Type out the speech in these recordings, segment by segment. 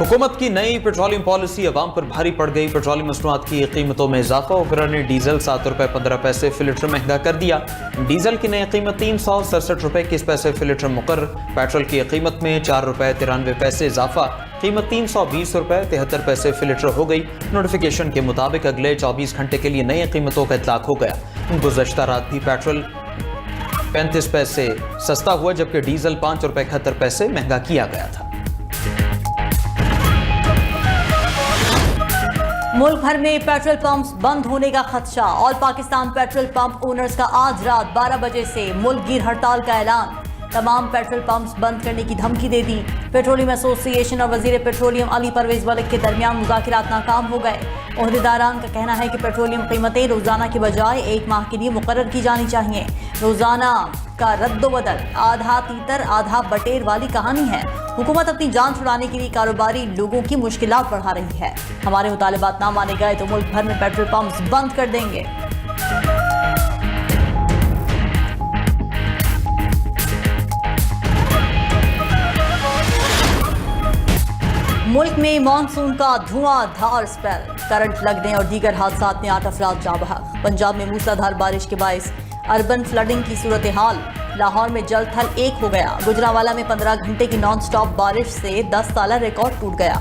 हुकूमत की नई पेट्रोलियम पॉलिसी अवाम पर भारी पड़ गई। पेट्रोलियम मसनूआत की कीमतों में इजाफा होकर ने डीजल 7 रुपये 15 पैसे फी लीटर महंगा कर दिया। डीजल की नई कीमत 367 रुपये 21 पैसे फी लीटर मुकर्रर। पेट्रोल की कीमत में 4 रुपये 93 पैसे इजाफा, कीमत 320 रुपये 73 पैसे फी लीटर हो गई। नोटिफिकेशन के मुताबिक अगले 24 घंटे के लिए नई कीमतों का इतलाक हो गया। गुज़श्ता रात भी पेट्रोल 35 पैसे सस्ता हुआ, जबकि डीजल 5 रुपये 71 पैसे महंगा किया गया था। मुल्क भर में पेट्रोल पंप्स बंद होने का खदशा। All Pakistan petrol pump owners का आज रात 12 बजे से मुल्क गिर हड़ताल का ऐलान। तमाम पेट्रोल पंप्स बंद करने की धमकी दे दी। पेट्रोलियम एसोसिएशन और वजीर पेट्रोलियम अली परवेज मलिक के दरमियान मुज़ाकरात नाकाम हो गए। ओहदेदारान का कहना है कि पेट्रोलियम कीमतें रोजाना के बजाय 1 माह के लिए मुकर्रर की जानी चाहिए। रोजाना का रद्दोबदल आधा तीतर आधा बटेर वाली कहानी है। हुकूमत अपनी जान छुड़ाने के लिए कारोबारी लोगों की मुश्किलात बढ़ा रही है। हमारे मुतालिबात ना माने गए तो मुल्क भर में पेट्रोल पंप्स बंद कर देंगे। मुल्क में मानसून का धुआंधार स्पेल, करंट लगने और दीगर हादसात ने 8 अफराद जाँ बहक। पंजाब में मूसलाधार बारिश के बायस अर्बन फ्लडिंग की सूरत हाल। लाहौर में जल थल एक हो गया। गुजरांवाला में 15 घंटे की नॉन स्टॉप बारिश से 10 साला रिकॉर्ड टूट गया।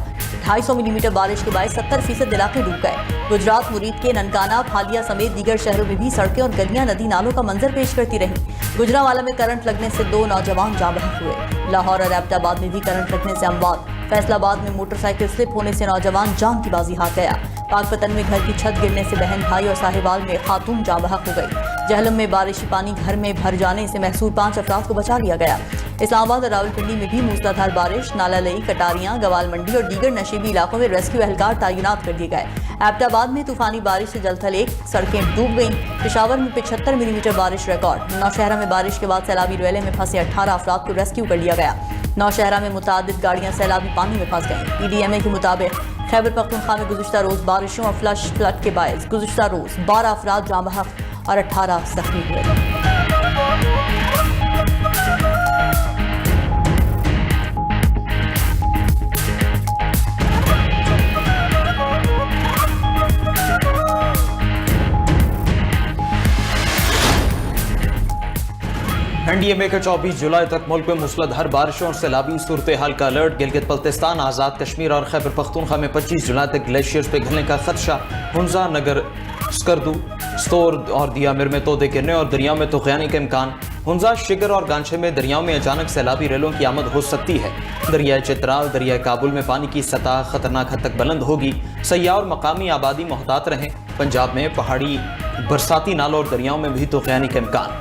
250 मिलीमीटर बारिश के बाद 70% इलाके डूब गए। गुजरात मुरीद के ननकाना, फालिया समेत दीगर शहरों में भी सड़कें और गलियां नदी नालों का मंजर पेश करती रही। गुजरांवाला में करंट लगने से 2 नौजवान जाँ बहक हुए। लाहौर और एबटाबाद में भी करंट लगने से अमवात। फैसलाबाद में मोटरसाइकिल स्लिप होने से नौजवान जान की बाजी हार गया। पाकपतन में घर की छत गिरने से बहन भाई और साहिवाल में खातून जाँ बहक हो गई। जहलम में बारिशी पानी घर में भर जाने से महसूर 5 अफराद को बचा लिया गया। इस्लामाबाद और रावलपिंडी में भी मूसलाधार बारिश, नाला लई, कटारियां, गवाल मंडी और दीगर नशीबी इलाकों में रेस्क्यू एहलकार तैनात कर दिए गए। एबटाबाद में तूफानी बारिश से जलथल एक, सड़कें डूब गईं। पेशावर में 75 मिलीमीटर बारिश रिकॉर्ड। नौशहरा में बारिश के बाद सैलाबी रेले में फंसे 18 अफराद को रेस्क्यू कर लिया गया। नौशहरा में मुतादिद गाड़ियां सैलाबी पानी में फंस गईं। PDMA के मुताबिक खैबर पख्तूनख्वा में गुज़श्ता रोज बारिशों और फ्लश फ्लड के बायस गुज़श्ता रोज 12 अफराद जाँ बहक और 18 जख्मी हुए। NDMA के 24 जुलाई तक मुल्क में मूसलाधार बारिशों और सैलाबी सूरत हाल का अलर्ट। गिलगित बल्तिस्तान, आज़ाद कश्मीर और खैबर पख्तूनख्वा में 25 जुलाई तक ग्लेशियर्स पिघलने का खदशा। हुंजा, नगर, स्कर्दू, स्तोर और दियामिर में तोदे गिरने और दरियाओं में तूफ़ानी का इम्कान। हुंजा, शिगर और गांचे में दरियाओं में अचानक सैलाबी रेलों की आमद हो सकती है। दरियाए चित्राल, दरियाए काबुल में पानी की सतह खतरनाक हद तक बुलंद होगी। सयाह और मकामी आबादी मोहतात रहें। पंजाब में पहाड़ी बरसाती नालों और दरियाओं में भी तूफ़ानी का इम्कान।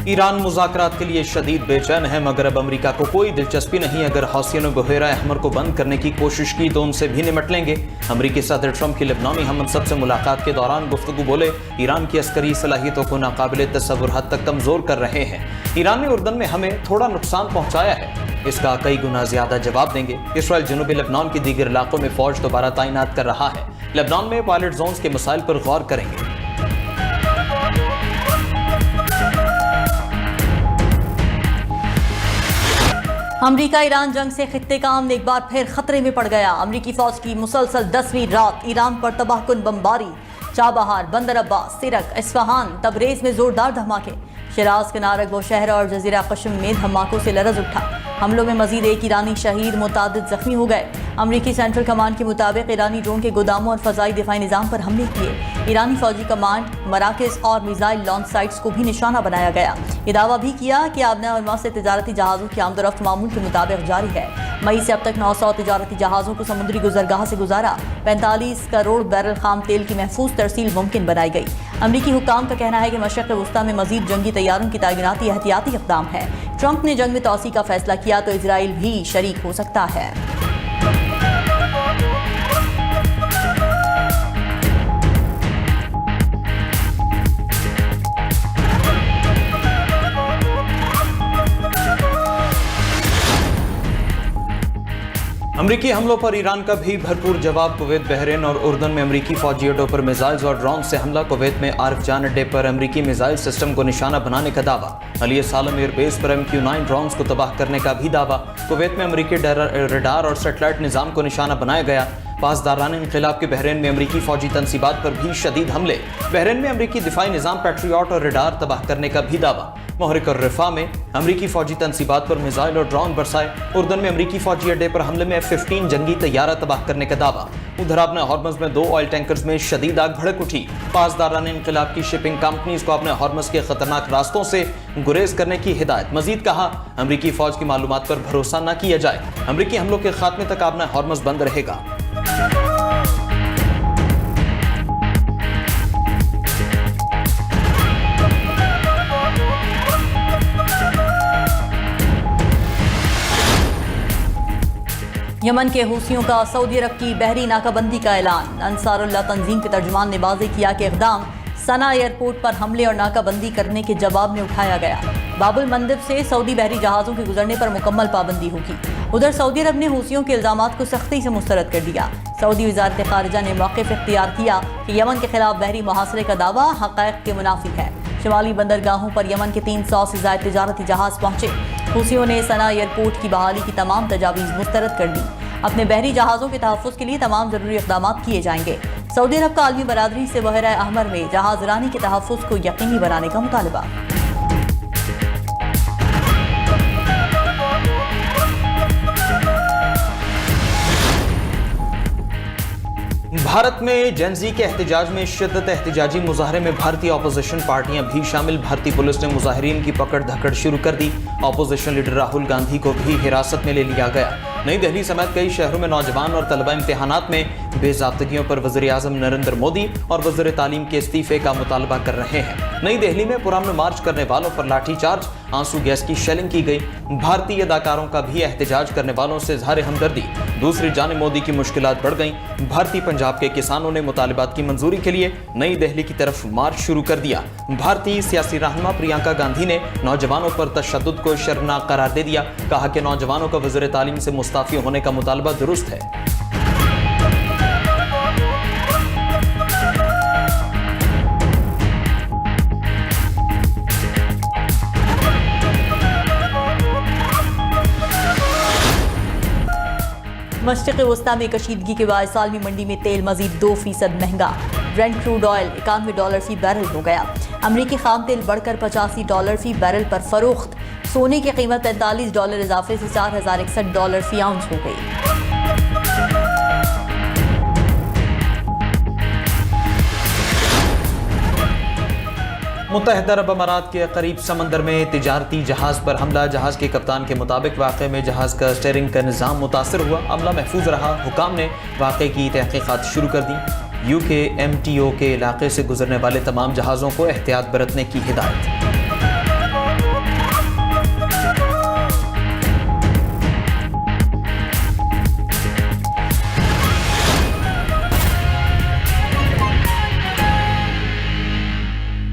ईरान मुज़ाकरात के लिए शदीद बेचैन है, मगर अब अमरीका को कोई दिलचस्पी नहीं। अगर हौसियों ने बहेरा अहमर को बंद करने की कोशिश की तो उनसे भी निमट लेंगे। अमरीकी सदर ट्रंप की लेबनानी हममनसब से मुलाकात के दौरान गुफ्तगू बोले, ईरान की अस्करी सलाहियतों को नाकाबिले तसव्वुर हद तक कमज़ोर कर रहे हैं। ईरान ने उर्दन में हमें थोड़ा नुकसान पहुँचाया है, इसका कई गुना ज़्यादा जवाब देंगे। इसराइल जनूबी लेबनान के दीगर इलाकों में फ़ौज दोबारा तैनात कर रहा है। लेबनान में पायलट जोन्स के मसाइल पर गौर करेंगे। अमरीका ईरान जंग से खित्ते का अमन एक बार फिर खतरे में पड़ गया। अमरीकी फौज की मुसलसल 10वीं रात ईरान पर तबाहकुन बमबारी। चाबहार, बंदर अब्बास, सिरक, इस्फहान, तबरेज में जोरदार धमाके। शिराज के नारग व शहर और जजीरा कश्म में धमाकों से लरज उठा। हमलों में मजीद एक ईरानी शहीद, मुतादिद जख्मी हो गए। अमरीकी सेंट्रल कमांड के मुताबिक ईरानी ड्रोन के गोदामों और फजाई दिफाई निज़ाम पर हमले किए। ईरानी फौजी कमांड, मराकज़ और मिसाइल लॉन्च साइट्स को भी निशाना बनाया गया। ये दावा भी किया कि आबना अरमा से तजारती जहाज़ों की आमदरफ्त मामूल के मुताबिक जारी है। मई से अब तक 900 तजारती जहाज़ों को समुद्री गुजरगाह से गुजारा। 45 करोड़ बैरल खाम तेल की महफूज तरसील मुमकिन बनाई गई। अमरीकी हुक्काम का कहना है कि मशरक़ वस्ता में मजीद जंगी तैयारों की तैनाती एहतियाती इक़दाम है। ट्रंप ने जंग में तोसी का फैसला किया तो इजराइल भी शरीक हो सकता है। अमरीकी हमलों पर ईरान का भी भरपूर जवाब। कुवैत, बहरीन और उर्दन में अमरीकी फौजी अड्डों पर मिसाइल्स और ड्रोन से हमला। कुवैत में आरिफ जान अड्डे पर अमरीकी मिसाइल सिस्टम को निशाना बनाने का दावा। अली सालम एयरबेस पर MQ-9 ड्रोन्स को तबाह करने का भी दावा। कुवैत में अमरीकी रडार और सेटेलाइट निज़ाम को निशाना बनाया गया। पासदारान इनक़िलाब के बहरीन में अमरीकी फौजी तनसीबात पर भी शदीद हमले। बहरीन में अमरीकी दिफाई निज़ाम पैट्रियट और रडार तबाह करने का भी दावा। महरिक और रिफा में अमरीकी फौजी तनसीबात पर मिसाइल और ड्रोन बरसाए। उर्दन में अमरीकी फौजी अड्डे पर हमले में F-15 जंगी तैयारा तबाह करने का दावा। उधर अपने हॉर्मज़ में 2 ऑयल टैंकर्स में शदीद आग भड़क उठी। पासदारान इनक़िलाब की शिपिंग कंपनीज को अपने हॉर्मज़ के खतरनाक रास्तों से गुरेज करने की हिदायत। मजीद कहा, अमरीकी फौज की मालूमात पर भरोसा न किया जाए। अमरीकी हमलों के खात्मे तक अपना हॉर्मज़ बंद रहेगा। यमन के हूसियों का सऊदी अरब की बहरी नाकाबंदी का ऐलान। अंसारुल्लाह तंजीम के तर्जुमान ने वाज़ेह किया कि इक़दाम सना एयरपोर्ट पर हमले और नाकाबंदी करने के जवाब में उठाया गया। बाबुल मंदब से सऊदी बहरी जहाज़ों के गुजरने पर मुकम्मल पाबंदी होगी। उधर सऊदी अरब ने हूसियों के इल्ज़ामात को सख्ती से मुस्तरद कर दिया। सऊदी वज़ारत ख़ारिजा ने मौक़िफ़ इख्तियार किया कि यमन के खिलाफ बहरी मुहासरे का दावा हक़ाइक़ के मुनाफिक है। शिमाली बंदरगाहों पर यमन के 300 से ज़ायद तिजारती जहाज़ पहुंचे। हूसियों ने सना एयरपोर्ट की बहाली की तमाम तजावीज़ मुस्तरद कर दी। अपने बहरी जहाज़ों के तहफ़्फ़ुज़ के लिए तमाम ज़रूरी इक़दाम किए जाएंगे। सऊदी अरब का आलमी बरादरी से बहरा अहमर में जहाज़ रानी के तहफ़्फ़ुज़ को यकीनी बनाने का मुतालबा। भारत में जेनजी के एहतजाज में शिद्दत। एहतजाजी मुजाहरे में भारतीय अपोजिशन पार्टियां भी शामिल। भारतीय पुलिस ने मुजाहिरीन की पकड़ धकड़ शुरू कर दी। अपोजिशन लीडर राहुल गांधी को भी हिरासत में ले लिया गया। नई दिल्ली समेत कई शहरों में नौजवान और तलबा इम्तिहानात में बेज़ाब्तगियों पर वज़ीर आज़म नरेंद्र मोदी और वज़ीर तालीम के इस्तीफे का मुतालबा कर रहे हैं। नई दिल्ली में पुरअमन मार्च करने वालों पर लाठीचार्ज, आंसू गैस की शेलिंग की गई। भारतीय अदाकारों का भी एहतजाज करने वालों से इज़हार हमदर्दी। दूसरी जानिब मोदी की मुश्किलात बढ़ गईं। भारतीय पंजाब के किसानों ने मुतालिबात की मंजूरी के लिए नई दिल्ली की तरफ मार्च शुरू कर दिया। भारतीय सियासी रहनुमा प्रियंका गांधी ने नौजवानों पर तशद्दुद को शर्मनाक करार दे दिया। कहा कि नौजवानों का वज़ीर तालीम से मुस्ताफ़ी होने का मुतालबा दुरुस्त है। मशरिक़ वस्ता में कशीदगी के बाद आलमी मंडी में तेल मजीद 2% महंगा। ब्रेंट क्रूड ऑयल $91 फी बैरल हो गया। अमरीकी खाम तेल बढ़कर $85 फी बैरल पर फरोख्त। सोने की कीमत $45 इजाफे से $4061 फी आउंस हो गई। मुत्तहिदा अरब अमारात के करीब समंदर में तिजारती जहाज पर हमला। जहाज के कप्तान के मुताबिक वाक़े में जहाज का स्टीयरिंग का निज़ाम मुतासर हुआ। अमला महफूज रहा। हुकाम ने वाक़े की तहक़ीक़ात शुरू कर दी। UK MTO के इलाके से गुजरने वाले तमाम जहाज़ों को एहतियात बरतने की हिदायत।